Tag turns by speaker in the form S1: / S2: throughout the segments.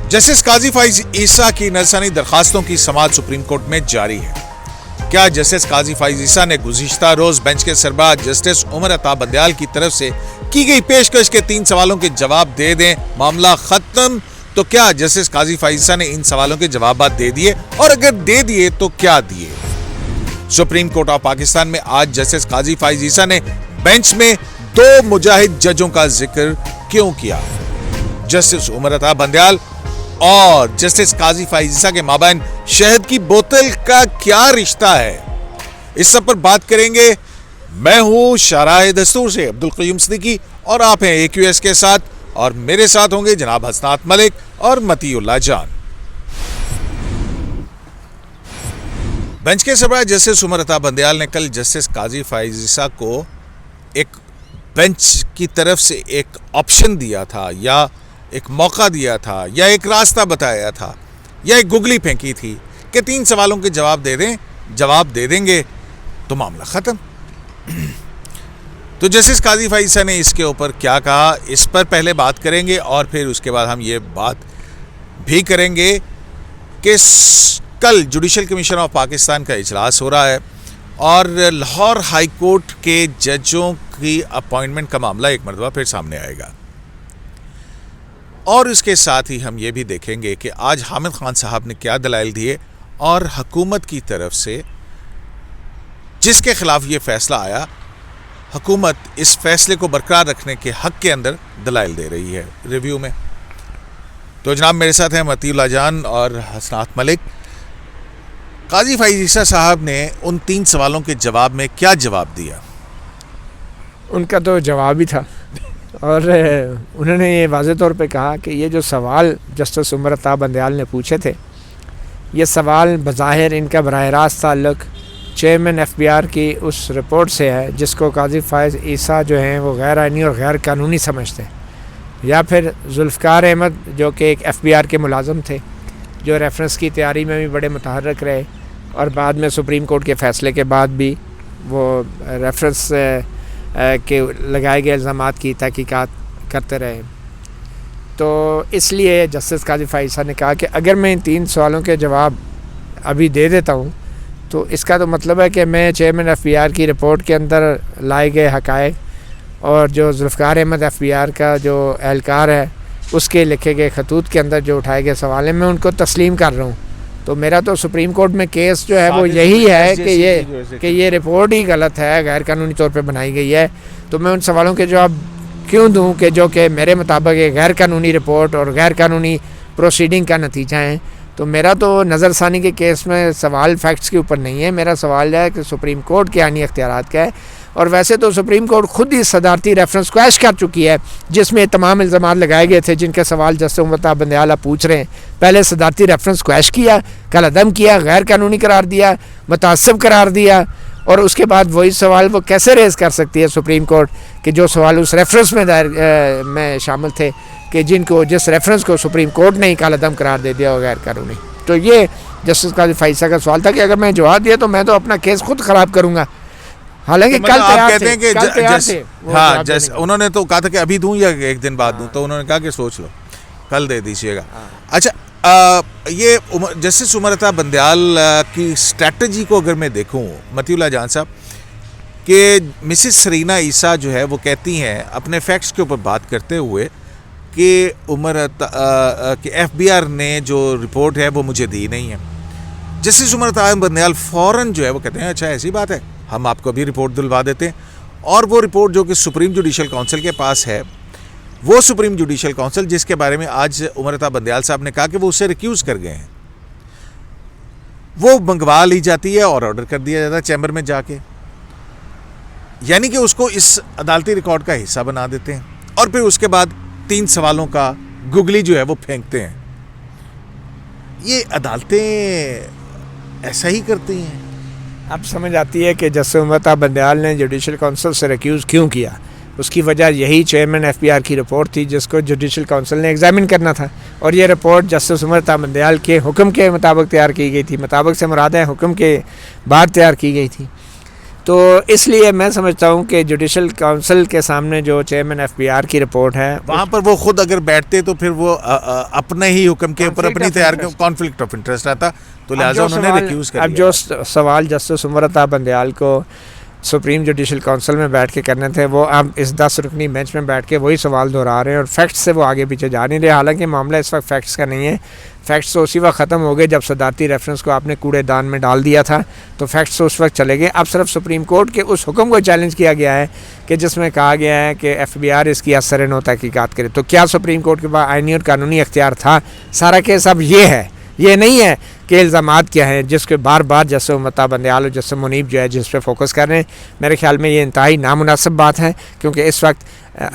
S1: Justice काजी फाइज ईसा की नजरसानी दरखास्तों की समाअत supreme court में जारी है। क्या जस्टिस काजी फाइज ईसा ने गुज़िश्ता रोज बेंच के सरबराह जस्टिस उमर अता बंदयाल की तरफ से की गई पेशकश के 3 सवालों के जवाब दे दें, मामला खत्म? तो क्या जस्टिस काजी फाइज ईसा ने इन सवालों के जवाब दे दिए, और अगर दे दिए तो क्या दिए? सुप्रीम कोर्ट ऑफ पाकिस्तान में आज जस्टिस काजी फाइज ईसा ने बेंच में 2 मुजाहिद जजों का जिक्र क्यों किया? जस्टिस उमर अता बंदयाल और जस्टिस काजी फाइज ईसा के माबैन शहद की बोतल का क्या रिश्ता है? इस सब पर बात करेंगे। मैं हूं शाहराह दस्तूर से अब्दुल क़य्यूम सिद्दीकी और आप हैं AQS के साथ, और मेरे साथ होंगे जनाब हसनात मलिक और मतीउल्लाह जान। बेंच के सरबराह जस्टिस उमर अता बंदयाल ने कल जस्टिस काजी फाइज ईसा को एक बेंच की तरफ से एक ऑप्शन दिया था, या एक मौका दिया था, या एक रास्ता बताया था, या एक गुगली फेंकी थी कि 3 सवालों के जवाब दे दें, जवाब दे देंगे तो मामला खत्म। तो जस्टिस काजी फाइज ईसा ने इसके ऊपर क्या कहा, इस पर पहले बात करेंगे और फिर उसके बाद हम ये बात भी करेंगे कि कल जुडिशल कमीशन ऑफ पाकिस्तान का इजलास हो रहा है और लाहौर हाई कोर्ट के जजों की अपॉइंटमेंट का मामला एक मरतबा फिर सामने आएगा। और इसके साथ ही हम ये भी देखेंगे कि आज हामिद खान साहब ने क्या दलाइल दिए और हुकूमत की तरफ से जिसके खिलाफ ये फैसला आया, हुकूमत इस फैसले को बरकरार रखने के हक के अंदर दलाइल दे रही है रिव्यू में। तो जनाब मेरे साथ हैं मतीउल्लाह जान और हसनात मलिक। काजी फाइज ईसा साहब ने उन 3 सवालों के जवाब में क्या जवाब दिया?
S2: उनका तो जवाब ही था, और उन्होंने ये वाज़े तौर पे कहा कि ये जो सवाल जस्टिस उमर अता बंदयाल ने पूछे थे, ये सवाल बज़ाहिर इनका बराह रास्त ताल्लुक़ चेयरमैन FBI की उस रिपोर्ट से है जिसको काजी फाइज ईसा जो हैं वो गैर आइनी और गैर कानूनी समझते हैं, या फिर जुल्फ़िकार अहमद जो कि एक FBI के मुलाज़म थे, जो रेफरेंस की तैयारी में भी बड़े मुतहर्रिक रहे और बाद में सुप्रीम कोर्ट के फ़ैसले के बाद भी वो रेफरेंस के लगाए गए इल्ज़ामात की तहकीकात करते रहे। तो इसलिए जस्टिस काजी फाइज ईसा ने कहा कि अगर मैं इन 3 सवालों के जवाब अभी दे देता हूँ तो इसका तो मतलब है कि मैं चेयरमैन FBI की रिपोर्ट के अंदर लाए गए हक़ाइक़ और जो जुल्फ़िकार अहमद FBI का जो एहलकार है उसके लिखे गए खतूत के अंदर जो उठाए गए सवाल हैं, मैं उनको तस्लीम कर रहा हूँ। तो मेरा तो सुप्रीम कोर्ट में केस जो है वो यही है कि ये रिपोर्ट ही गलत है, गैर कानूनी तौर पे बनाई गई है। तो मैं उन सवालों के जवाब क्यों दूं कि जो कि मेरे मुताबिक एक गैर कानूनी रिपोर्ट और गैर कानूनी प्रोसीडिंग का नतीजा है। तो मेरा तो नज़रसानी के केस में सवाल फैक्ट्स के ऊपर नहीं है, मेरा सवाल है कि सुप्रीम कोर्ट के आईनी अख्तियारात क्या है। और वैसे तो सुप्रीम कोर्ट खुद ही सदारती रेफरेंस क्वैश कर चुकी है जिसमें तमाम इल्ज़ामात लगाए गए थे जिनके सवाल जस्टिस उमर अता बंदयाल पूछ रहे हैं। पहले सदारती रेफरेंस क्वैश किया, कल अदम किया, गैर कानूनी करार दिया, मुतासिब करार दिया, और उसके बाद वही सवाल वो कैसे रेज़ कर सकती है सुप्रीम कोर्ट कि जो सवाल उस रेफरेंस में शामिल थे कि जिस रेफरेंस को सुप्रीम कोर्ट ने ही कल अदम करार दे दिया गैर कानूनी। तो ये जस्टिस काजी फाइज ईसा का सवाल था कि अगर मैं जवाब दिया तो मैं तो अपना केस खुद ख़राब करूँगा। हालांकि कल आप कहते हैं कि
S1: हाँ, जैसे उन्होंने तो कहा था कि अभी दूं या एक दिन बाद दूं, तो उन्होंने कहा कि सोच लो, कल दे दीजिएगा। अच्छा, ये जस्टिस उमर अता बंदयाल की स्ट्रैटेजी को अगर मैं देखूं मतीउल्लाह जान साहब, कि मिसिस सरीना ईसा जो है वो कहती हैं अपने फैक्ट्स के ऊपर बात करते हुए कि उमर अता कि FBI ने जो रिपोर्ट है वो मुझे दी नहीं है। जस्टिस उमर अता बंदयाल फ़ौरन जो है वो कहते हैं अच्छा ऐसी बात है, हम आपको भी रिपोर्ट दिलवा देते हैं। और वो रिपोर्ट जो कि सुप्रीम जुडिशल काउंसिल के पास है, वो सुप्रीम जुडिशल काउंसिल जिसके बारे में आज उमर अता बंदयाल साहब ने कहा कि वो उससे रिक्यूज़ कर गए हैं, वो मंगवा ली जाती है और ऑर्डर कर दिया जाता है चैम्बर में जाके, यानी कि उसको इस अदालती रिकॉर्ड का हिस्सा बना देते हैं और फिर उसके बाद 3 सवालों का गुगली जो है वो फेंकते हैं। ये अदालतें ऐसा ही करती हैं।
S2: अब समझ आती है कि जस्टिस उमर अता बंदयाल ने जुडिशल काउंसिल से रिक्यूज़ क्यों किया। उसकी वजह यही चेयरमैन FBI की रिपोर्ट थी जिसको जुडिशल काउंसिल ने एग्जामिन करना था, और ये रिपोर्ट जस्टिस उमर अता बंदयाल के हुक्म के मुताबिक तैयार की गई थी। मुताबिक से मुराद है हुक्म के बाद तैयार की गई थी। तो इसलिए मैं समझता हूँ कि जुडिशल काउंसिल के सामने जो चेयरमैन FBI की रिपोर्ट है
S1: वहाँ पर वो खुद अगर बैठते तो फिर वो अपने ही हुक्म के ऊपर अपनी तैयार कॉन्फ्लिक्ट ऑफ इंटरेस्ट आता, तो लिहाजा उन्होंने रिक्यूज कर
S2: अब जो सवाल जस्टिस उमरता बंदयाल को सुप्रीम जुडिशल काउंसिल में बैठ के करने थे, वो अब इस 10 रुकनी बेंच में बैठ के वही सवाल दोहरा रहे हैं और फैक्ट्स से वो आगे पीछे जा नहीं रहे। हालांकि मामला इस वक्त फैक्ट्स का नहीं है, फैक्ट्स तो उसी वक्त ख़त्म हो गए जब सदारती रेफरेंस को आपने कूड़ेदान में डाल दिया था, तो फैक्ट्स तो उस वक्त चले गए। अब सिर्फ सुप्रीम कोर्ट के उस हुक्म को चैलेंज किया गया है कि जिसमें कहा गया है कि FBI इसकी असर-ए-नौ तहकीकात करे। तो क्या सुप्रीम कोर्ट के पास आइनी और कानूनी अख्तियार था? सारा केस अब ये है, ये नहीं है कि इल्ज़ामात क्या हैं जिसके बार बार जैसे उमरता बंदयाल और जैसे मुनीब जो है जिस पे फोकस कर रहे हैं। मेरे ख्याल में ये इंतहाई नामुनासिब बात है, क्योंकि इस वक्त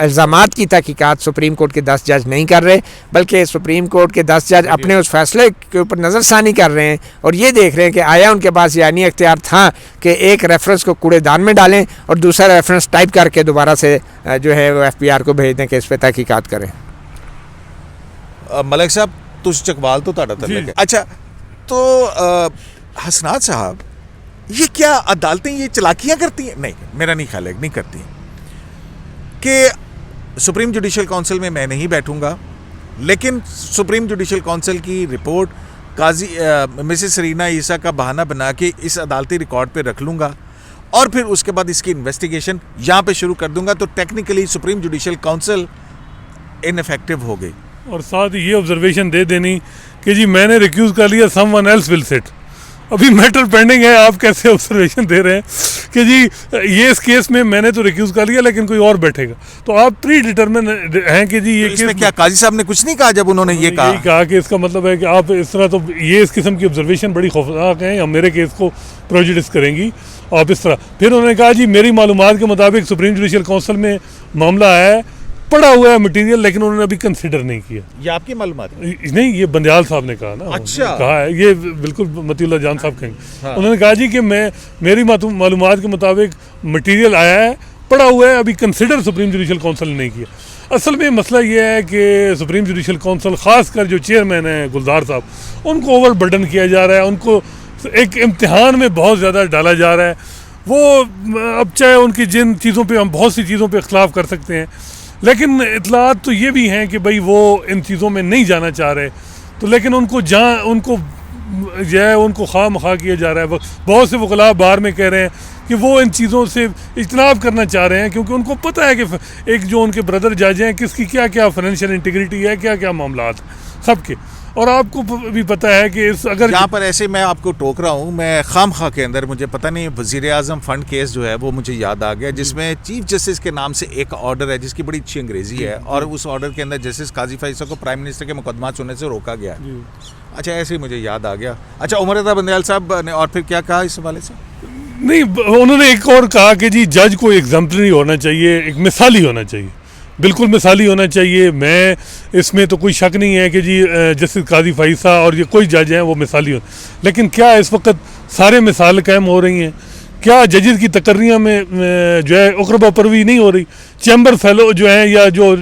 S2: इल्ज़ामात की तहकीकात सुप्रीम कोर्ट के 10 जज नहीं कर रहे, बल्कि सुप्रीम कोर्ट के 10 जज अपने उस फैसले के ऊपर नज़रसानी कर रहे हैं और ये देख रहे हैं कि आया उनके पास यानी अख्तियार था कि एक रेफरेंस को कूड़ेदान में डालें और दूसरा रेफरेंस टाइप करके दोबारा से जो है वो FBR को भेज दें कि इस पर तहकीकात करें।
S1: मलिक साहब तुझ चकवाल तो ताड़ा तर लगे। अच्छा, तो हसनात साहब, ये क्या अदालतें ये चलाकियां करती हैं? नहीं, मेरा नहीं ख्याल है नहीं करती कि सुप्रीम जुडिशल काउंसिल में मैं नहीं बैठूंगा, लेकिन सुप्रीम जुडिशल काउंसिल की रिपोर्ट काजी मिसेस सरीना ईसा का बहाना बना के इस अदालती रिकॉर्ड पे रख लूँगा और फिर उसके बाद इसकी इन्वेस्टिगेशन यहाँ पे शुरू कर दूंगा, तो technically supreme judicial council ineffective हो गई।
S3: और साथ ये ऑब्जर्वेशन दे देनी कि जी मैंने रिक्यूज़ कर लिया, समवन एल्स विल सिट। अभी मैटर पेंडिंग है, आप कैसे ऑब्जर्वेशन दे रहे हैं कि जी ये इस केस में मैंने तो रिक्यूज़ कर लिया लेकिन कोई और बैठेगा, तो आप प्री डिटरमिन हैं कि जी ये
S1: तो इसमें क्या काजी साहब ने कुछ नहीं कहा जब उन्होंने ये कहा
S3: कि इसका मतलब है कि आप इस तरह, तो ये इस किस्म की ऑब्जर्वेशन बड़ी खौफनाक है, या मेरे केस को प्रोजुडिस करेंगी आप इस तरह। फिर उन्होंने कहा जी मेरी मालूमात के मुताबिक सुप्रीम जुडिशल काउंसिल में मामला है, पड़ा हुआ है मटेरियल, लेकिन उन्होंने अभी कंसिडर नहीं किया।
S1: ये आपकी मालूमात है?
S3: नहीं, ये बंदयाल साहब ने कहा ना।
S1: अच्छा,
S3: कहा है, ये बिल्कुल मतीउल्लाह जान साहब कहेंगे।
S1: हाँ।
S3: उन्होंने कहा जी कि मेरी मालूमात के मुताबिक मटेरियल आया है, पड़ा हुआ है, अभी कंसिडर सुप्रीम जुडिशल काउंसिल ने नहीं किया। असल में मसला ये है कि सुप्रीम जुडिशल काउंसिल ख़ासकर जो चेयरमैन हैं गुलजार साहब, उनको ओवर बर्डन किया जा रहा है, उनको एक इम्तिहान में बहुत ज़्यादा डाला जा रहा है। वो अब चाहे उनकी जिन चीज़ों पर हम बहुत सी चीज़ों पर इख्तलाफ कर सकते हैं, लेकिन इतलात तो ये भी हैं कि भाई वो इन चीज़ों में नहीं जाना चाह रहे, तो लेकिन उनको उनको जो है उनको खा मखा किया जा रहा है। बहुत से वकला बार में कह रहे हैं कि वो इन चीज़ों से इज्तनाब करना चाह रहे हैं, क्योंकि उनको पता है कि एक जो उनके ब्रदर जज हैं किसकी क्या क्या फाइनेंशियल इंटीग्रिटी है, क्या क्या मामलात सबके। और आपको भी पता है कि इस अगर
S1: यहाँ पर ऐसे मैं आपको टोक रहा हूँ, मैं खामखा के अंदर मुझे पता नहीं वज़ीर आज़म फ़ंड केस जो है वो मुझे याद आ गया, जिसमें चीफ जस्टिस के नाम से एक ऑर्डर है जिसकी बड़ी अच्छी अंग्रेज़ी है, और उस ऑर्डर के अंदर जस्टिस काजी फैसल को प्राइम मिनिस्टर के मुकदमा सुनने से रोका गया। अच्छा, ऐसे ही मुझे याद आ गया। अच्छा, उमरता बंदयाल साहब ने और फिर क्या कहा इस हवाले से?
S3: नहीं, उन्होंने एक और कहा कि जी जज को एग्जाम्पलरी होना चाहिए, एक मिसाली होना चाहिए, बिल्कुल मिसाली होना चाहिए। मैं इसमें तो कोई शक नहीं है कि जी जस्टिस काजी फैसल और ये कोई जज हैं वो मिसाली हो, लेकिन क्या इस वक्त सारे मिसाल कायम हो रही हैं? क्या जजेस की तकर्रियाँ में जो है अकरबा परवी नहीं हो रही? चैम्बर फेलो जो है या जो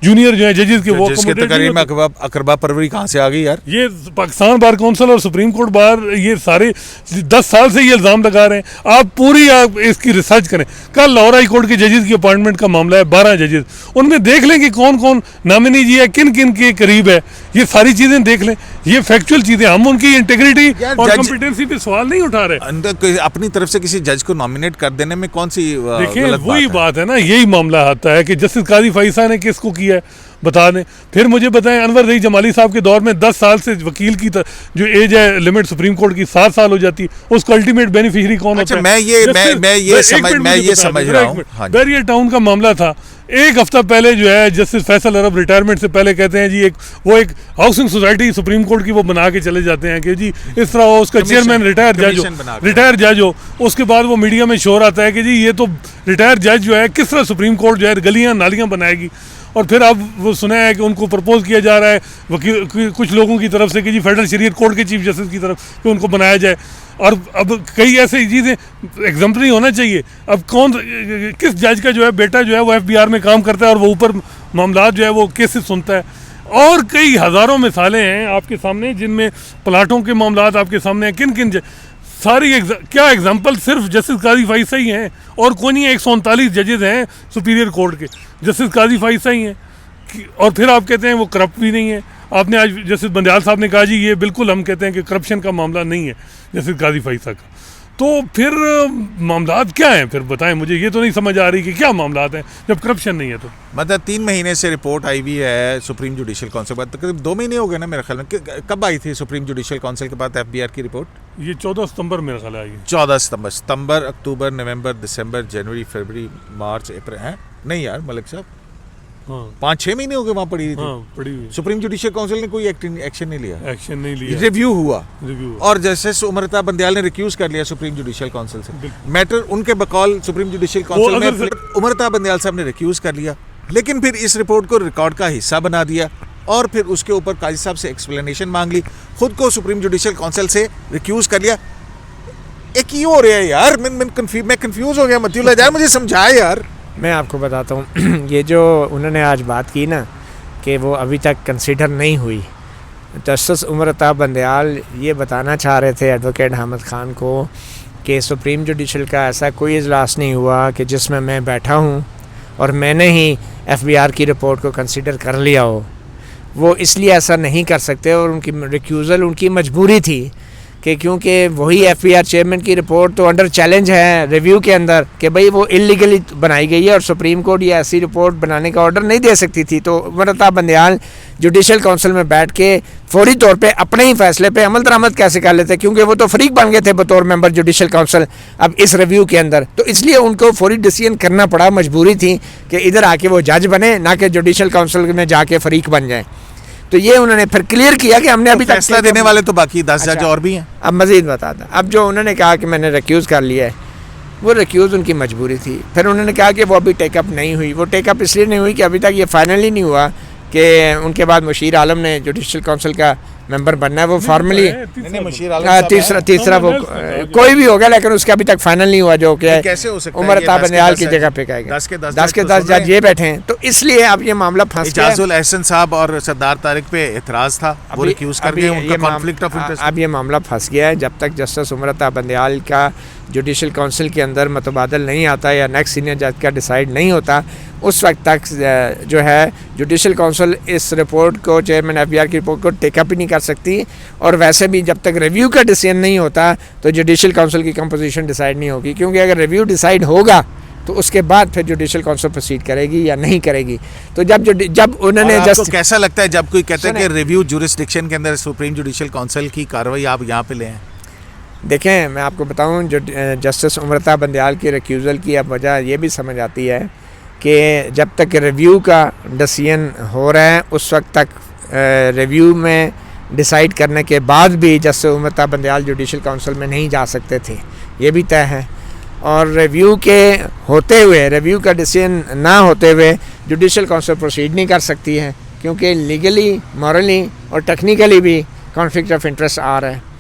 S3: जूनियर जो है जजेस के वो
S1: तकरीर में अकरबा परवरी कहाँ से आ गई यार?
S3: ये पाकिस्तान बार काउंसिल और सुप्रीम कोर्ट बार ये सारे 10 साल से ये इल्ज़ाम लगा रहे हैं। आप इसकी रिसर्च करें। कल लाहौर हाई कोर्ट के जजेस की अपॉइंटमेंट का मामला है, 12 जजेस, उनमें देख लें कि कौन कौन नामिनी जी है, किन किन के करीब है, ये सारी चीज़ें देख लें। ये फैक्चुअल चीज़ें, हम उनकी इंटेग्रिटी और कॉम्पिटेंसी पे सवाल नहीं उठा रहे।
S1: अपनी तरफ से किसी जज को नॉमिनेट कर देने में कौन सी
S3: देखिए वही बात है ना, यही मामला आता है कि जस्टिस काजी फैसल ने किसको किया है बता दें। फिर मुझे बताएं, अनवर रईस जमाली साहब के दौर में 10 साल से वकील की जो एज है लिमिट सुप्रीम कोर्ट की 7 साल हो जाती है, उसका अल्टीमेट बेनिफिशियरी कौन होता है?
S1: मैं ये समझ रहा हूं।
S3: बैरियर टाउन का मामला था, एक हफ्ता पहले जो है जस्टिस फैसल अरब रिटायरमेंट से पहले कहते हैं जी एक हाउसिंग सोसाइटी सुप्रीम कोर्ट की वो बना के चले जाते हैं कि जी इस तरह हो, उसका चेयरमैन रिटायर जज हो। उसके बाद वो मीडिया में शोर आता है कि जी ये तो रिटायर जज जो है किस तरह सुप्रीम कोर्ट जो है गलियां नालियां बनाएगी। और फिर अब वो सुना है कि उनको प्रपोज किया जा रहा है वकील कुछ लोगों की तरफ से कि जी फेडरल शरीयत कोर्ट के चीफ जस्टिस की तरफ कि उनको बनाया जाए। और अब कई ऐसी चीज़ें एग्जाम्पलरी होना चाहिए। अब किस जज का जो है बेटा जो है वो FBR में काम करता है और वो ऊपर मामला जो है वो केसेस सुनता है। और कई हज़ारों मिसालें हैं आपके सामने जिनमें प्लाटों के मामला आपके सामने हैं। किन किन सारी क्या एग्जाम्पल सिर्फ जस्टिस काजी फाइसा ही हैं और कोई नहीं है। 139 जजेस हैं सुपीरियर कोर्ट के, जस्टिस काजी फाइसा ही हैं और फिर आप कहते हैं वो करप्ट भी नहीं है। आपने आज जस्टिस बंदयाल साहब ने कहा जी ये बिल्कुल हम कहते हैं कि करप्शन का मामला नहीं है जस्टिस काजी फाइसा का। तो फिर मामलात क्या हैं? फिर बताएं मुझे, ये तो नहीं समझ आ रही कि क्या मामलात हैं जब करप्शन नहीं है तो।
S1: मतलब 3 महीने से रिपोर्ट आई हुई है सुप्रीम जुडिशल काउंसिल पर, तकरीबन 2 महीने हो गए ना मेरे ख्याल में। कब आई थी सुप्रीम जुडिशल काउंसिल के पास FBR की रिपोर्ट?
S3: ये 14 सितंबर मेरे ख्याल आई है।
S1: 14 सितंबर, अक्टूबर, नवंबर, दिसंबर, जनवरी, फरवरी, मार्च, अप्रैल है नहीं यार मलिक साहब,
S3: हाँ
S1: 5-6 महीने हो गए वहाँ पड़ी थी।
S3: हाँ पड़ी हुई।
S1: सुप्रीम जुडिशल काउंसिल ने कोई एक्शन नहीं लिया,
S3: एक्शन नहीं लिया,
S1: रिव्यू हुआ।
S3: रिव्यू
S1: और जस्टिस उमरता बंदयाल ने रिक्यूज कर लिया सुप्रीम जुडिशल काउंसिल से। मैटर उनके बकौल सुप्रीम जुडिशल काउंसिल में उमरता बंदयाल साहब ने रिक्यूज कर लिया, लेकिन फिर इस रिपोर्ट को रिकॉर्ड का हिस्सा बना दिया और फिर उसके ऊपर काजी साहब से एक्सप्लेनेशन मांग ली, खुद को सुप्रीम जुडिशल काउंसिल से रिक्यूज कर लिया। एक ही हो रहा है यार, मैं कंफ्यूज हो गया। मतियुल्लाह यार मुझे समझाए यार।
S2: मैं आपको बताता हूँ ये जो उन्होंने आज बात की ना कि वो अभी तक कंसिडर नहीं हुई, जस्टिस उमरता बंदयाल ये बताना चाह रहे थे एडवोकेट हामिद खान को कि सुप्रीम जुडिशल का ऐसा कोई इजलास नहीं हुआ कि जिसमें मैं बैठा हूँ और मैंने ही FBR की रिपोर्ट को कंसिडर कर लिया हो। वो इसलिए ऐसा नहीं कर सकते और उनकी रिक्यूज़ल उनकी मजबूरी थी कि क्योंकि वही FBR चेयरमैन की रिपोर्ट तो अंडर चैलेंज है रिव्यू के अंदर कि भाई वो इलीगली बनाई गई है और सुप्रीम कोर्ट ये ऐसी रिपोर्ट बनाने का ऑर्डर नहीं दे सकती थी। तो उमरता बंदयाल जुडिशल काउंसिल में बैठ के फौरी तौर पे अपने ही फैसले पे अमल दरामद कैसे कर लेते, क्योंकि वो तो फरीक बन गए थे बतौर मेंबर जुडिशल काउंसिल अब इस रिव्यू के अंदर। तो इसलिए उनको फौरी डिसीजन करना पड़ा, मजबूरी थी कि इधर आके वो जज बने, ना कि जुडिशल काउंसिल में जाके फरीक बन जाए। तो ये उन्होंने फिर क्लियर किया कि हमने अभी तक
S1: फैसला देने वाले तो बाकी 10 जज और भी हैं।
S2: अब मज़ीद बताता, अब जो उन्होंने कहा कि मैंने रिक्यूज़ कर लिया है, वो रिक्यूज़ उनकी मजबूरी थी। फिर उन्होंने कहा कि वो अभी टेकअप नहीं हुई। वो टेकअप इसलिए नहीं हुई कि अभी तक ये फाइनली नहीं हुआ कि उनके बाद मुशीर आलम ने जुडिशल काउंसिल का मेंबर बनना है। वो फॉर्मली तीसरा वो कोई भी होगा, लेकिन उसका अभी तक फाइनल नहीं हुआ जो कि उमरता बंदयाल की जगह पे कहेगा। 10 के 10 जज ये बैठे हैं, तो इसलिए अब ये मामला फंस गया।
S1: इजाजुल एहसन साहब और सरदार तारिक पे एतराज था, वो रिक्यूज कर गए, उनका कॉन्फ्लिक्ट ऑफ इंटरेस्ट।
S2: अब ये मामला फंस गया है। जब तक जस्टिस उमरता बंदयाल का जुडिशल काउंसिल के अंदर मतबादल नहीं आता या नेक्स्ट सीनियर जज का डिसाइड नहीं होता, उस वक्त तक जो है जुडिशल काउंसिल इस रिपोर्ट को, चेयरमैन FBR की रिपोर्ट को टेकअप ही नहीं कर सकती। और वैसे भी जब तक रिव्यू का डिसीजन नहीं होता तो जुडिशल काउंसिल की कंपोजिशन डिसाइड नहीं होगी, क्योंकि अगर रिव्यू डिसाइड होगा तो उसके बाद फिर जुडिशल काउंसिल प्रोसीड करेगी या नहीं करेगी। तो जब उन्होंने
S1: आपको कैसा लगता है जब कोई कहता है कि रिव्यू जुरिस्डिक्शन के अंदर सुप्रीम जुडिशल काउंसिल की कार्रवाई आप यहाँ पे लें?
S2: देखें, मैं आपको बताऊँ, जो जस्टिस उमरता बंदयाल की रिक्यूज़ल की अब वजह ये भी समझ आती है कि जब तक रिव्यू का डिसीजन हो रहा है उस वक्त तक रिव्यू में डिसाइड करने के बाद भी जस्टिस उमरता बंदयाल जुडिशल काउंसिल में नहीं जा सकते थे, ये भी तय है। और रिव्यू के होते हुए, रिव्यू का डिसीजन ना होते हुए जुडिशल काउंसिल प्रोसीड नहीं कर सकती है, क्योंकि लीगली, मॉरली और टेक्निकली भी कॉन्फ्लिक्ट ऑफ इंटरेस्ट आ रहा है।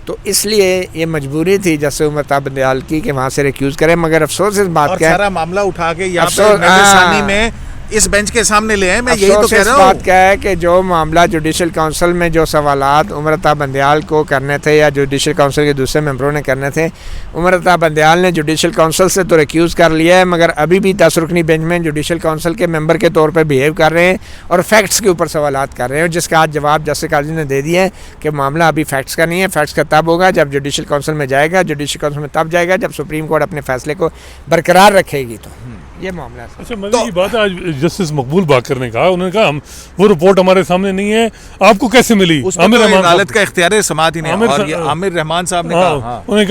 S2: तो इसलिए ये मजबूरी थी जस्टिस उमरता बंदयाल की कि वहाँ से रिक्यूज़ करें। मगर अफसोस इस बात का,
S1: सारा मामला उठा के यहाँ पे में इस बेंच के सामने ले आए। मैं यही तो कह रहा हूँ,
S2: बात क्या है कि जो मामला जुडिशल काउंसिल में जो सवालात उमरता बंदयाल को करने थे या जुडिशल काउंसिल के दूसरे मेंबरों ने करने थे, उमरता बंदयाल ने जुडिशल काउंसिल से तो रिक्यूज़ कर लिया है, मगर अभी भी 10 रुकनी बेंच में जुडिशल काउंसिल के मेंबर के तौर पर बिहेव कर रहे हैं और फैक्ट्स के ऊपर सवालात कर रहे हैं, जिसका आज जवाब जस्टिस काजी ने दे दिया है कि मामला अभी फैक्ट्स का नहीं है। फैक्ट्स का तब होगा जब जुडिशल काउंसिल में जाएगा, जुडिशल काउंसिल में तब जाएगा जब सुप्रीम कोर्ट अपने फैसले को बरकरार रखेगी। तो ये मामला है।
S3: अच्छा, मजे की बात है, आज जस्टिस मकबूल बाकर ने कहा, उन्होंने कहा हम वो रिपोर्ट हमारे सामने नहीं है, आपको कैसे मिली?
S1: आमिर रहमान अदालत का इख्तियार समाअत ही नहीं। और ये आमिर रहमान साहब ने कहा,
S3: उन्होंने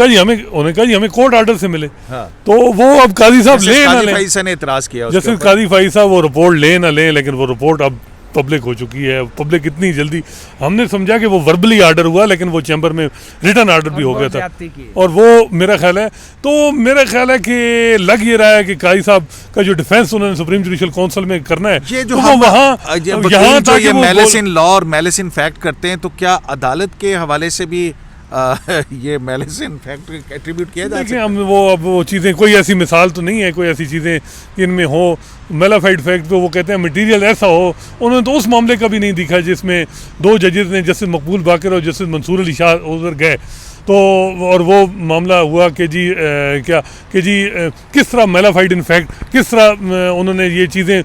S3: कहा जी हमें कोर्ट ऑर्डर से मिले। तो वो अब काजी साहब ले ना ले,
S1: ने इतराज किया,
S3: जस्टिस काजी फाइज साहब वो रिपोर्ट ले ना ले, लेकिन वो रिपोर्ट अब पब्लिक हो चुकी है। पब्लिक इतनी जल्दी, हमने समझा कि वो वर्बली आर्डर हुआ, लेकिन वो चैम्बर में रिटर्न आर्डर भी हो गया था। और वो मेरा ख्याल है कि लग ये रहा है कि काजी साहब का जो डिफेंस उन्होंने सुप्रीम जुडिशल काउंसिल में करना है,
S1: ये जो
S3: तो वो वहाँ
S1: यहाँ जो ये मैलिस इन लॉ और मैलिस इन फैक्ट करते हैं, तो क्या अदालत के हवाले से भी ये मैलिस इन फैक्ट एट्रीब्यूट किया जाता है?
S3: हम वो चीज़ें, कोई ऐसी मिसाल तो नहीं है, कोई ऐसी चीज़ें इनमें हो मेलाफाइड फैक्ट, तो वो कहते हैं मटेरियल ऐसा हो। उन्होंने तो उस मामले का भी नहीं दिखा जिसमें 2 जजेस ने, जस्टिस मकबूल बाकर और जस्टिस मंसूर अली शाह उधर गए, तो और वो मामला हुआ कि जी किस तरह मेलाफाइड इन्फेक्ट, किस तरह उन्होंने ये चीज़ें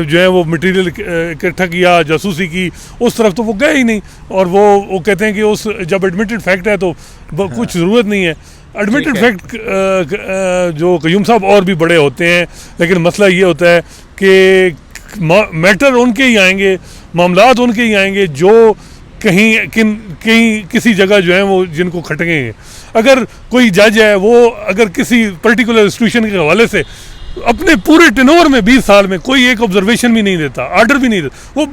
S3: जो है वो मटेरियल इकट्ठा किया, जासूसी की, उस तरफ तो वो गए ही नहीं। और वो कहते हैं कि उस जब एडमिटेड फैक्ट है तो कुछ ज़रूरत नहीं है। एडमिटेड फैक्ट जो कयूम साहब और भी बड़े होते हैं, लेकिन मसला ये होता है कि मैटर उनके ही आएंगे, मामलात उनके ही आएंगे जो कहीं किसी जगह जो है वो जिनको खटकेंगे। अगर कोई जज है वो अगर किसी पर्टिकुलर इंस्टीट्यूशन के हवाले से अपने पूरे टेनोवर में 20 साल में कोई एक ऑब्जर्वेशन भी नहीं देता, ऑर्डर भी नहीं देता, वो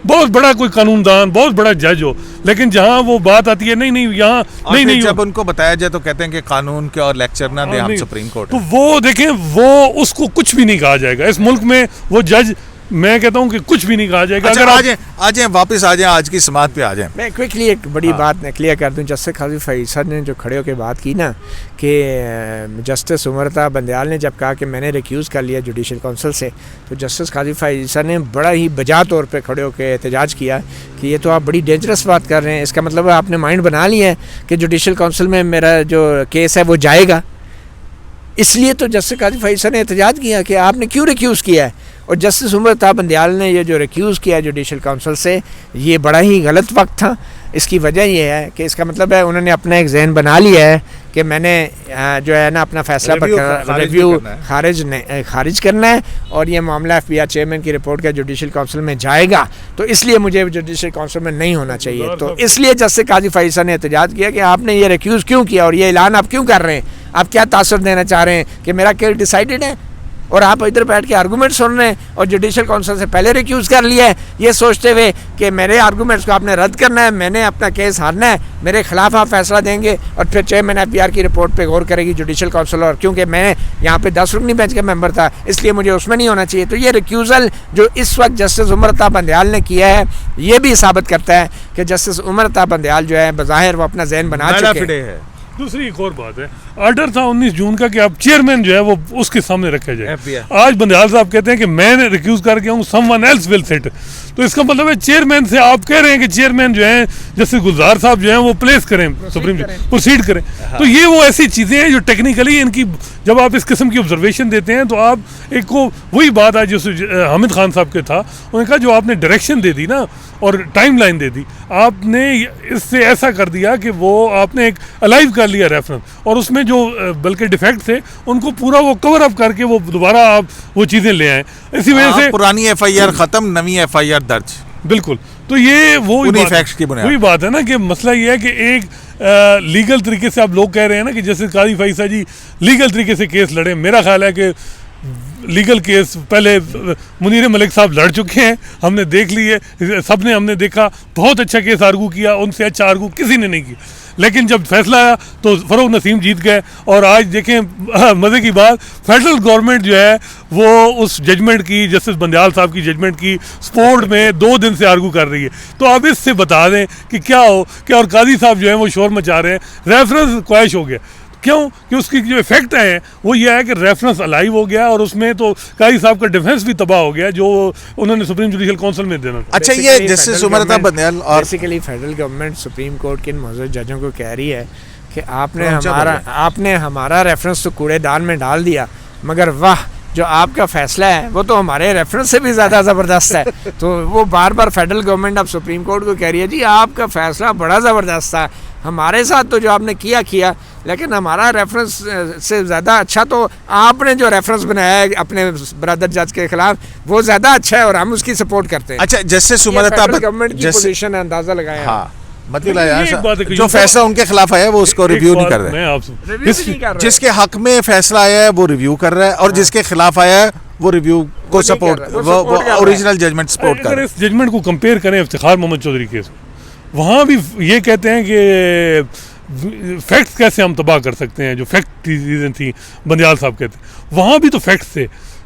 S3: बहुत बड़ा कोई कानूनदान, बहुत बड़ा जज हो, लेकिन जहां वो बात आती है नहीं यहाँ नहीं
S1: जब उनको बताया जाए तो कहते हैं कि कानून के और लेक्चर ना दे, हम सुप्रीम कोर्ट।
S3: तो वो देखें, वो उसको कुछ भी नहीं कहा जाएगा इस मुल्क में। वो जज, मैं कहता हूँ कि कुछ भी नहीं कहा जाएगा।
S1: अच्छा, आ जाए वापस आ जाए, आज की समात पे आ जाए।
S2: मैं क्विकली एक बड़ी बात मैं क्लियर कर दूं। जस्टिस काजी फैसल ने जो खड़े होकर बात की ना कि जस्टिस उमरता बंदयाल ने जब कहा कि मैंने रिक्यूज़ कर लिया जुडिशल काउंसिल से, तो जस्टिस काजी फैसल ने बड़ा ही बजा तौर पे खड़े होकर एहतजाज किया कि ये तो आप बड़ी डेंजरस बात कर रहे हैं। इसका मतलब आपने माइंड बना लिया है कि जुडिशल काउंसिल में मेरा जो केस है वो जाएगा। इसलिए तो जस्टिस काजी फैसल ने एहतजाज किया कि आपने क्यों रिक्यूज़ किया है। और जस्टिस उमरता बंदयाल ने ये जो रिक्यूज़ किया जुडिशल काउंसिल से, ये बड़ा ही गलत वक्त था। इसकी वजह यह है कि इसका मतलब है उन्होंने अपना एक जहन बना लिया है कि मैंने जो है ना अपना फैसला रिव्यू खारिज करना है और ये मामला FBI चेयरमैन की रिपोर्ट का जुडिशल काउंसिल में जाएगा, तो इसलिए मुझे जुडिशल काउंसिल में नहीं होना चाहिए। तो इसलिए जस्टिस काजी फैसल ने एहतजाज किया कि आपने ये रिक्यूज़ क्यों किया और ये ऐलान आप क्यों कर रहे हैं, आप क्या तासुर देना चाह रहे हैं कि मेरा केस डिसाइडेड है और आप इधर बैठ के आर्गूमेंट सुन रहे हैं और जुडिशल काउंसिल से पहले रिक्यूज़ कर लिया है, ये सोचते हुए कि मेरे आर्गूमेंट्स को आपने रद्द करना है, मैंने अपना केस हारना है, मेरे खिलाफ आप फैसला देंगे और फिर चेयरमैन FBR की रिपोर्ट पे गौर करेगी जुडिशल काउंसिल। और क्योंकि मैं यहाँ पे 10 रुकनी बेंच का मेंबर था, इसलिए मुझे उसमें नहीं होना चाहिए। तो ये रिक्यूज़ल जो इस वक्त जस्टिस उमरता बंदयाल ने किया है, ये भी साबित करता है कि जस्टिस उमरता बंदयाल जो है बज़ाहिर वो अपना जहन बना चुके हैं।
S3: दूसरी एक और बात है, ऑर्डर था 19 जून का कि आप चेयरमैन जो है वो उसके सामने रखा जाए। आज बंदयाल साहब कहते हैं कि मैंने रिक्यूज करके हूँ, समवन एल्स विल सिट। तो इसका मतलब है चेयरमैन से आप कह रहे हैं कि चेयरमैन जो है जैसे गुलजार साहब जो है वो प्लेस करें, सुप्रीम प्रोसीड करें। तो ये वो ऐसी चीज़ें हैं जो टेक्निकली इनकी जब आप इस किस्म की ऑब्जर्वेशन देते हैं तो आप एक को वही बात आज जो हामिद खान साहब के था, उन्होंने कहा जो आपने डायरेक्शन दे दी ना और टाइम लाइन दे दी, आपने इससे ऐसा कर दिया कि वो आपने एक अलाइव कर लिया रेफरेंस और उसमें जो बल्कि डिफेक्ट थे उनको पूरा वो कवर अप करके वो दोबारा आप वो चीज़ें ले आए। इसी वजह से
S1: पुरानी FIR ख़त्म, नवी FIR दर्ज।
S3: बिल्कुल, तो ये वही बात है ना कि मसला ये है कि एक लीगल तरीके से आप लोग कह रहे हैं ना कि जैसे काजी फैसल जी लीगल तरीके से केस लड़े। मेरा ख्याल है कि लीगल केस पहले मुनीर मलिक साहब लड़ चुके हैं, हमने देख लिए, सब ने हमने देखा, बहुत अच्छा केस आर्गू किया, उनसे अच्छा आर्गू किसी ने नहीं किया। लेकिन जब फैसला आया तो फरोग नसीम जीत गए। और आज देखें मज़े की बात, फेडरल गवर्नमेंट जो है वो उस जजमेंट की, जस्टिस बंदयाल साहब की जजमेंट की स्पोर्ट में 2 दिन से आर्गू कर रही है। तो आप इससे बता दें कि क्या हो क्या। और काजी साहब जो है वो शोर मचा रहे हैं, रेफरेंस क्वैश हो गया। क्यों? कि उसकी जो इफेक्ट है वो ये है कि रेफरेंस अलाइव हो गया और उसमें तो काजी साहब का डिफेंस भी तबाह हो गया जो उन्होंने सुप्रीम जुडिशल काउंसिल में देना था।
S1: अच्छा, ये जस्टिस उमरता बंदयाल और
S2: basically federal government supreme court के मौजूद जजों को कह रही है कि आपने हमारा रेफरेंस तो कूड़ेदान में डाल दिया, मगर वाह जो आपका फैसला है वो तो हमारे रेफरेंस से भी ज़्यादा ज़बरदस्त है। तो वो बार बार फेडरल गवर्नमेंट अब सुप्रीम कोर्ट को कह रही है जी आपका फैसला बड़ा ज़बरदस्त था, हमारे साथ तो जो आपने किया लेकिन हमारा रेफरेंस से ज़्यादा अच्छा तो आपने जो रेफरेंस बनाया है अपने ब्रदर जज के खिलाफ वो ज़्यादा अच्छा है और हम उसकी सपोर्ट करते हैं।
S1: अच्छा, जस्टिस उमरता
S2: गवर्नमेंट की पोजीशन है, अंदाज़ा लगाया।
S1: हाँ, मतलब जो फैसला उनके खिलाफ आया वो उसको रिव्यू नहीं कर रहे, जिसके हक में फैसला आया है वो रिव्यू कर रहा है और जिसके खिलाफ आया है वो रिव्यू को सपोर्ट, वो ओरिजिनल जजमेंट सपोर्ट कर रहा है।
S3: इस जजमेंट को कंपेयर करें इफ्तिखार मोहम्मद चौधरी केस, वहाँ भी ये कहते हैं कि फैक्ट्स कैसे हम तबाह कर सकते हैं, जो फैक्ट चीज़ें थी बंदयाल साहब कहते हैं वहाँ भी तो फैक्ट्स थे।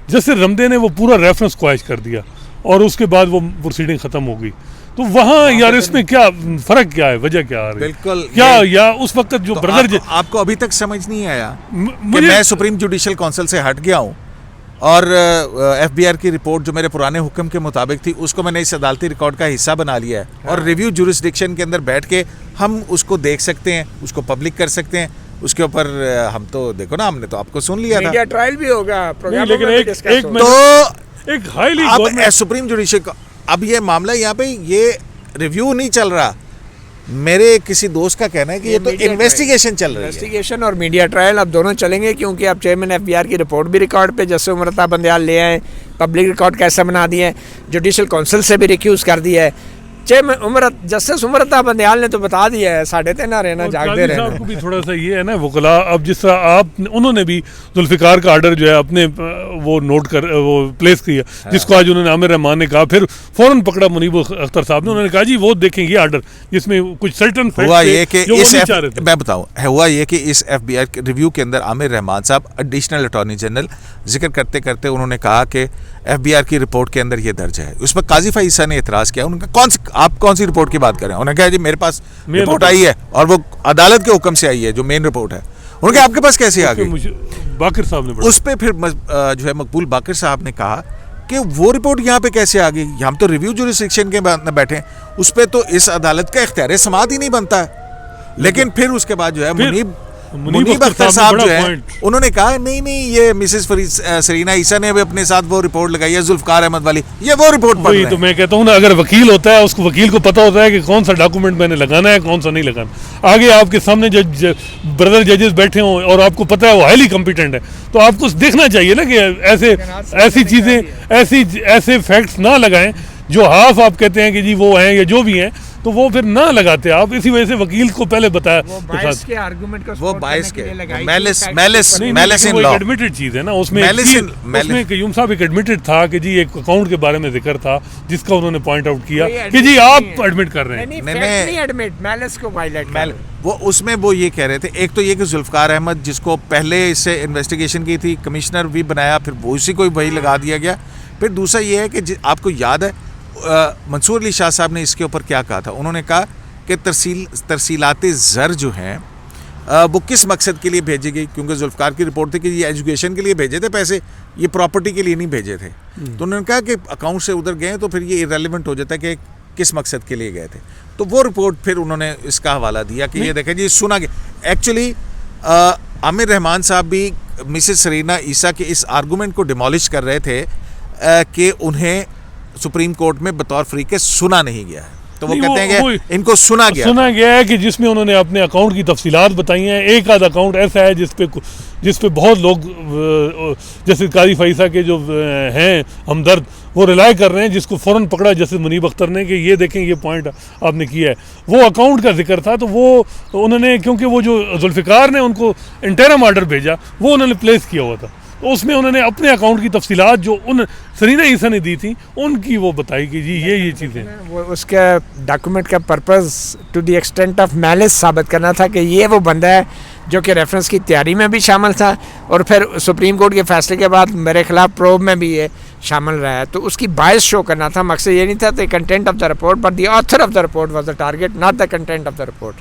S3: जैसे रमदे ने वो पूरा रेफरेंस क्वैश कर दिया और उसके बाद वो प्रोसीडिंग ख़त्म हो गई। तो वहाँ यार इसमें क्या फ़र्क क्या है, वजह क्या आ रही है?
S1: बिल्कुल
S3: क्या या उस वक्त जो
S1: तो
S3: ब्रदर
S1: आपको अभी तक समझ नहीं आया कि मैं सुप्रीम जुडिशल काउंसिल से हट गया हूँ और एफबीआर की रिपोर्ट जो मेरे पुराने हुक्म के मुताबिक थी उसको मैंने इस अदालती रिकॉर्ड का हिस्सा बना लिया है, और रिव्यू जुरिस्डिक्शन के अंदर बैठ के हम उसको देख सकते हैं, उसको पब्लिक कर सकते हैं। उसके ऊपर हम तो देखो ना, हमने तो आपको सुन लिया था,
S2: मीडिया ट्रायल भी होगा, प्रोग्राम
S3: लेकिन
S2: में भी
S3: एक
S2: discuss होगा।
S1: तो
S3: एक हाईली
S1: अब सुप्रीम जुडिशियल का अब ये मामला यहाँ पे ये रिव्यू नहीं चल रहा, मेरे किसी दोस्त का कहना है कि ये तो
S2: मीडिया
S1: इन्वेस्टिगेशन चल रही है।
S2: इन्वेस्टिगेशन और मीडिया ट्रायल अब दोनों चलेंगे, क्योंकि अब चेयरमैन एफबीआर की रिपोर्ट भी रिकॉर्ड पे जस्टिस उमरता बंदयाल ले आए, पब्लिक रिकॉर्ड कैसा बना दिया है, जुडिशल काउंसिल से भी रिक्यूज कर दिया है। जस्टिस उमरता बंदयाल ने तो बता दिया है, साढ़े तीन रहना, जागते रहना।
S3: को भी थोड़ा सा ये है ना वकला, अब जिस तरह आप उन्होंने भी जुल्फिकार का आर्डर जो है अपने वो नोट कर वो प्लेस किया, जिसको आज उन्होंने आमिर रहमान ने कहा, फिर फौरन पकड़ा मुनीब अख्तर साहब ने, उन्होंने कहा जी वो देखेंगे आर्डर जिसमें कुछ सर्टन
S1: हुआ ये कि मैं बताऊं, हुआ ये कि इस एफबीआर के रिव्यू के अंदर आमिर रहमान साहब एडिशनल अटॉर्नी जनरल जिक्र करते करते उन्होंने कहा कि एफबीआर की रिपोर्ट के अंदर ये दर्ज है। उसमें काजी फईसा ने एतराज़ किया, उन्होंने आप कौन सी रिपोर्ट की बात कर रहे हैं? उन्होंने कहा जी मेरे पास रिपोर्ट आई है और वो अदालत के हुक्म से आई है, जो मेन रिपोर्ट है। उन्होंने कहा आपके पास कैसे आ गई?
S3: बाकिर साहब ने
S1: उस पर फिर जो है मकबूल बाकिर साहब ने कहा कि वो रिपोर्ट यहाँ पे कैसे आ गई, हम तो रिव्यू जुरिस्डिक्शन के बाद बैठे हैं, उस पर तो इस अदालत का इख्तियार समाअत ही नहीं बनता है। लेकिन फिर उसके बाद जो है मुनीब अख्तर साहब जो है उन्होंने कहा नहीं ये मिसेस सरीना ईसा ने भी अपने साथ वो रिपोर्ट लगाई है जुल्फकार अहमद वाली, ये वो रिपोर्ट पढ़ रहे हैं।
S3: तो मैं कहता हूँ ना, अगर वकील होता है उसको वकील को पता होता है कि कौन सा डॉक्यूमेंट मैंने लगाना है, कौन सा नहीं लगाना। आगे आपके सामने जज ब्रदर जजेस बैठे हों और आपको पता है वो हाईली कॉम्पिटेंट है, तो आपको देखना चाहिए ना कि ऐसी चीज़ें ऐसे फैक्ट्स ना लगाएं जो हाफ आप कहते हैं कि जी वो हैं या जो भी हैं, तो वो फिर ना लगाते आप। इसी वजह से वकील को पहले बताया,
S2: वो बायस के आर्गुमेंट को
S1: वो बायस के
S3: मैलिस इन लॉ एडमिटेड चीज है ना, उसमें कयूम साहब एक एडमिटेड था कि जी एक अकाउंट के बारे में जिक्र था जिसका उन्होंने पॉइंट आउट किया कि जी आप एडमिट कर रहे हैं,
S2: नहीं एडमिट, मैलिस को वायलेट
S1: वो उसमें वो ये कह रहे थे, एक तो ये कि जुल्फकार अहमद जिसको पहले इससे इन्वेस्टिगेशन की थी, कमिश्नर भी बनाया, फिर वो उसी को वही लगा दिया गया। फिर दूसरा ये है कि आपको याद है मंसूर अली शाह साहब ने इसके ऊपर क्या कहा था? उन्होंने कहा कि तरसीलात ज़र जो हैं वो किस मकसद के लिए भेजी गई, क्योंकि जुल्फकार की रिपोर्ट थी कि ये एजुकेशन के लिए भेजे थे पैसे, ये प्रॉपर्टी के लिए नहीं भेजे थे। तो उन्होंने कहा कि अकाउंट से उधर गए तो फिर ये इरेलीवेंट हो जाता है कि किस मकसद के लिए गए थे। तो वो रिपोर्ट फिर उन्होंने इसका हवाला दिया कि ये देखें जी सुना गया। एक्चुअली आमिर रहमान साहब भी मिसेस सरीना ईसा के इस आर्गूमेंट को डिमोलिश कर रहे थे कि उन्हें सुप्रीम कोर्ट में बतौर फ्री के सुना नहीं गया है, तो वो कहते हैं कि इनको सुना गया
S3: है कि जिसमें उन्होंने अपने अकाउंट की तफसीलात बताई हैं। एक आध अकाउंट ऐसा है जिस पे बहुत लोग जैसे काजी फईसा के जो हैं हमदर्द वो रिलाई कर रहे हैं, जिसको फ़ौरन पकड़ा जैसे मुनीब अख्तर ने कि ये देखें ये पॉइंट आपने किया है, वो अकाउंट का जिक्र था। तो वो उन्होंने, क्योंकि वो जो जुल्फिकार ने उनको इंटरम आर्डर भेजा वो उन्होंने प्लेस किया हुआ था, तो उसमें उन्होंने अपने अकाउंट की तफसीलात जो उन सरीना ईसा ने दी थी उनकी वो बताई कि जी ये चीज़ें,
S2: वो उसका डॉक्यूमेंट का purpose to the extent of malice साबित करना था कि ये वो बंदा है जो कि रेफरेंस की तैयारी में भी शामिल था और फिर सुप्रीम कोर्ट के फैसले के बाद मेरे खिलाफ प्रोब में भी ये शामिल रहा है। तो उसकी बायस शो करना था, मकसद ये नहीं था the content of the report but the author of the report was the target, not the content of the report.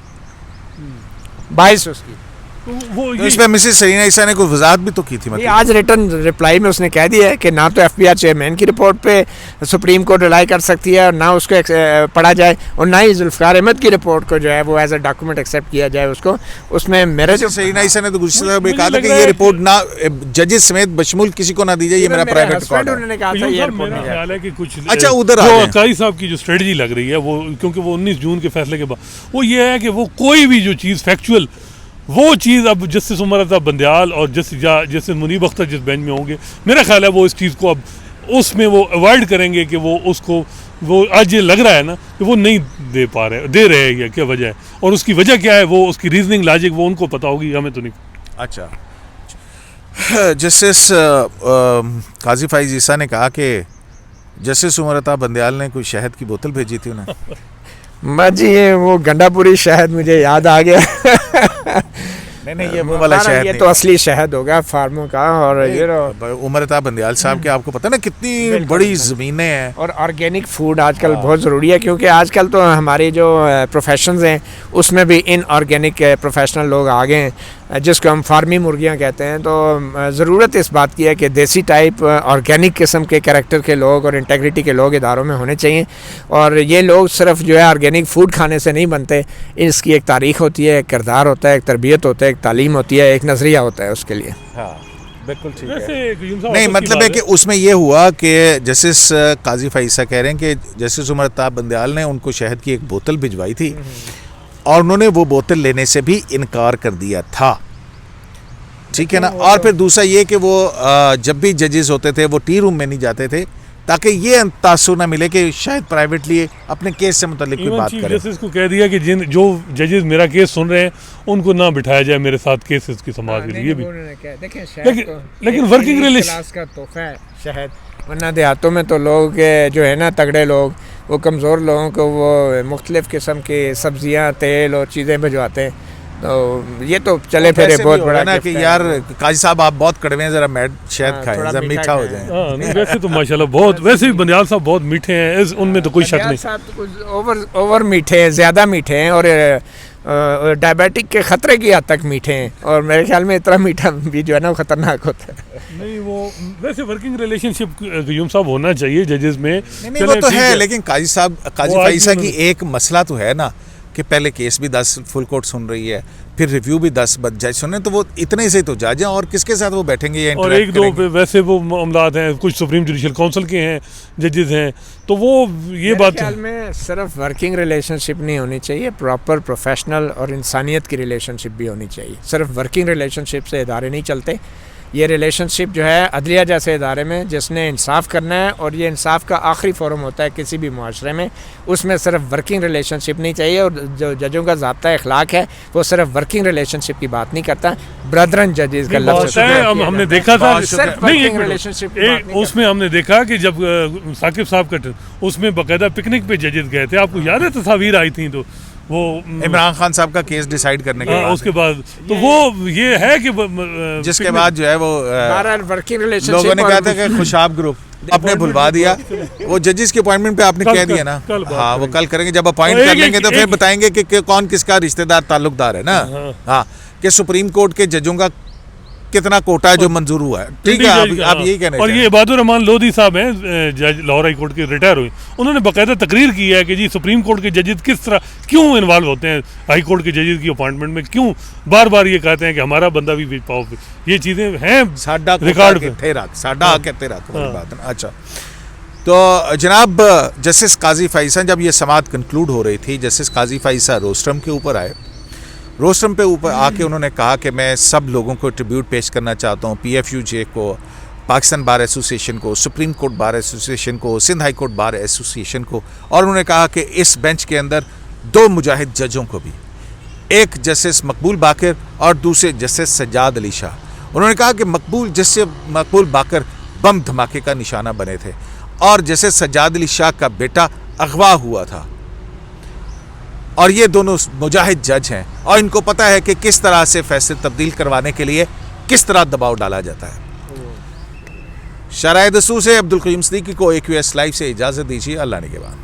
S2: Bias उसकी
S1: तो इसमें मिसेस सरीना ईसा ने कोई वजाहत भी तो की थी, मतलब
S2: आज रिटर्न रिप्लाई में उसने कह दिया है कि ना तो एफबीआर चेयरमैन की रिपोर्ट पे सुप्रीम कोर्ट रिलाई कर सकती है और ना उसको पढ़ा जाए और ना ही जुल्फकार अहमद की रिपोर्ट को जो है वो एज अ डॉक्यूमेंट एक्सेप्ट किया जाए उसको। उसमें मेरे जो
S1: सरीना ईसा ने तो गुस्से में कहा था कि ये रिपोर्ट ना जजेस समेत बशमूल किसी को ना दी जाए, ये मेरा प्राइवेट रिकॉर्ड है।
S2: उन्होंने कहा था ये रिपोर्ट नहीं
S3: ख्याल है कि कुछ
S1: अच्छा उधर
S3: जो काजी साहब की जो स्ट्रेटजी लग रही है वो, क्योंकि वो 19 जून के फैसले के बाद वो ये है कि वो कोई भी जो चीज़ फैक्चुअल वो चीज़ अब जस्टिस उमर बंदयाल और जस्टिस मुनीब अख्तर जिस बेंच में होंगे, मेरा ख्याल है वो इस चीज़ को अब उसमें वो अवॉइड करेंगे कि वो उसको वो आज ये लग रहा है ना कि वो नहीं दे रहे हैं, क्या वजह है और उसकी वजह क्या है, वो उसकी रीजनिंग लॉजिक वो उनको पता होगी, हमें तो नहीं।
S1: अच्छा, जस्टिस काजी फैज़ ईसा ने कहा कि जस्टिस उमर बंदयाल ने कोई शहद की बोतल भेजी थी उन्हें।
S2: जी ये वो गंडापुरी शहद मुझे याद आ गया।
S1: नहीं ये वो वाला शहद,
S2: ये तो असली शहद होगा फार्मों का। और ये
S1: उमरता बंदयाल साहब के आपको पता ना कितनी बड़ी ज़मीनें हैं
S2: और ऑर्गेनिक फूड आजकल बहुत ज़रूरी है, क्योंकि आजकल तो हमारे जो प्रोफेशंस हैं उसमें भी इन ऑर्गेनिक प्रोफेशनल लोग आ गए हैं जिसको हम फार्मी मुर्गियां कहते हैं। तो ज़रूरत इस बात की है कि देसी टाइप ऑर्गेनिक किस्म के कैरेक्टर के लोग और इंटेग्रिटी के लोग इदारों में होने चाहिए। और ये लोग सिर्फ जो है ऑर्गेनिक फूड खाने से नहीं बनते, इसकी एक तारीख़ होती है, एक किरदार होता है, एक तरबियत होता है, एक तालीम होती है, एक नज़रिया होता है उसके लिए।
S1: हाँ बिल्कुल ठीक
S3: वैसे
S1: है।
S3: क़य्यूम साहब
S1: नहीं
S3: आपस की
S1: मतलब
S3: बात
S1: है कि उसमें ये हुआ कि जस्टिस काजी फ़ाइसा कह रहे हैं कि जस्टिस उमर अत्ताब बंदयाल ने उनको शहद की एक बोतल भिजवाई थी और उन्होंने वो बोतल लेने से भी इनकार कर दिया था, ठीक है ना। और फिर दूसरा ये कि वो जब भी जजेस होते थे वो टी रूम में नहीं जाते थे ताकि ये तासुर ना मिले कि शायद प्राइवेटली अपने केस से मुतालिक कोई बात करें।
S3: जस्टिस को कह दिया कि जिन जो जजेस मेरा केस सुन रहे हैं उनको ना बिठाया जाए मेरे साथ केसेस की समाज के लिए भी। लेकिन वर्किंग रिलेशन
S2: का तोहफा है शहद, वरना देहातों में तो लोग जो है ना तगड़े लोग, वो कमज़ोर लोगों को वो मुख्तलिफ़ किस्म की सब्जियां, तेल और चीज़ें भिजवाते हैं। तो ये तो चले फिरे बहुत बड़ा
S1: ना कि यार काजी साहब आप बहुत कड़वे हैं, जरा मैड शहद खाएं, जरा मीठा हो जाए।
S3: हाँ नहीं वैसे तो माशाल्लाह बहुत, वैसे भी बंदयाल साहब बहुत मीठे हैं, उनमें तो कोई शक नहीं।
S2: साहब तो कुछ ओवर मीठे हैं, ज़्यादा मीठे हैं और डायबिटिक के ख़तरे की हद तक मीठे हैं। और मेरे ख्याल में इतना मीठा भी जो है ना वो ख़तरनाक होता है।
S3: नहीं वो वैसे वर्किंग रिलेशनशिप क़य्यूम साहब होना चाहिए जजेस में।
S1: नहीं वो तो है, लेकिन काजी फ़ाइसा की एक मसला तो है ना कि पहले केस भी 10 फुल कोर्ट सुन रही है, फिर रिव्यू भी 10 जज सुन रहे हैं, तो वो इतने से तो जज हैं और किसके साथ वो बैठेंगे या
S3: और एक दो वैसे वो मामलात हैं, कुछ सुप्रीम जुडिशल काउंसिल के हैं जजेस हैं, तो वो ये बात
S2: ख्याल में सिर्फ वर्किंग रिलेशनशिप नहीं होनी चाहिए, प्रॉपर प्रोफेशनल और इंसानियत की रिलेशनशिप भी होनी चाहिए। सिर्फ वर्किंग रिलेशनशिप से इदारे नहीं चलते। ये रिलेशनशिप जो है अदलिया जैसे इदारे में जिसने इंसाफ करना है, और ये इंसाफ का आखिरी फोरम होता है किसी भी मुआशरे में, उसमें सिर्फ वर्किंग रिलेशनशिप नहीं चाहिए। और जो जजों का ज़ाब्ता अखलाक है वो सिर्फ वर्किंग रिलेशनशिप की बात नहीं करता, ब्रदरन जजेस का लफ्ज़
S3: हमने देखा था।
S2: नहीं रिलेशनशिप
S3: उसमें हमने देखा कि जब साकिब साहब का उसमें बाकायदा पिकनिक पे जजेस गए थे, आपको याद है तस्वीर आई थी, तो वो
S1: इमरान खान साहब का केस डिसाइड करने के बाद
S3: उसके बाद तो वो ये है कि
S1: जिसके बाद जो है वो
S2: वर्किंग रिलेशनशिप
S1: लोगों ने कहा था कि खुशाब ग्रुप आपने भुलवा दिया। वो जजेस के अपॉइंटमेंट पे आपने कह दिया ना, हाँ वो कल करेंगे, जब अपॉइंट कर लेंगे तो फिर बताएंगे कि कौन किसका रिश्तेदार ताल्लुकदार है ना। हाँ कि सुप्रीम कोर्ट के जजों का कितना कोटा है जो मंजूर हुआ है, ठीक है आप यही कहने।
S3: और ये इबादुर रहमान लोधी साहब हैं, जज लाहौर हाई कोर्ट के रिटायर हुए, उन्होंने बाकायदा तकरीर की है कि जी सुप्रीम कोर्ट के जजेस किस तरह क्यों इन्वॉल्व होते हैं हाई कोर्ट के जजेस की अपॉइंटमेंट में, क्यों बार बार ये कहते हैं कि हमारा बंदा भी पाओ, ये चीज़ें हैं रिकॉर्ड पे।
S1: अच्छा तो जनाब जस्टिस काजी फ़ाइसा जब ये समाअत कंक्लूड हो रही थी, जस्टिस काजी फ़ाइसा रोस्ट्रम के ऊपर आए। रोस्ट्रम पे ऊपर आके उन्होंने कहा कि मैं सब लोगों को ट्रिब्यूट पेश करना चाहता हूँ, PFUJ को, पाकिस्तान बार एसोसिएशन को, सुप्रीम कोर्ट बार एसोसिएशन को, Sindh high court bar association को, और उन्होंने कहा कि इस बेंच के अंदर 2 मुजाहिद जजों को भी, एक जस्टिस मकबूल बाकर और दूसरे जस्टिस सज्जाद अली शाह। उन्होंने कहा कि जस्टिस मकबूल बाकर बम धमाके का निशाना बने थे और जस्टिस सज्जाद अली शाह का बेटा अगवा हुआ था, और ये दोनों मुजाहिद जज हैं और इनको पता है कि किस तरह से फैसले तब्दील करवाने के लिए किस तरह दबाव डाला जाता है। शराय दस्तूर से अब्दुल क़य्यूम सिद्दीकी को AQS लाइव से इजाज़त दीजिए। अल्लाह ने के बाद।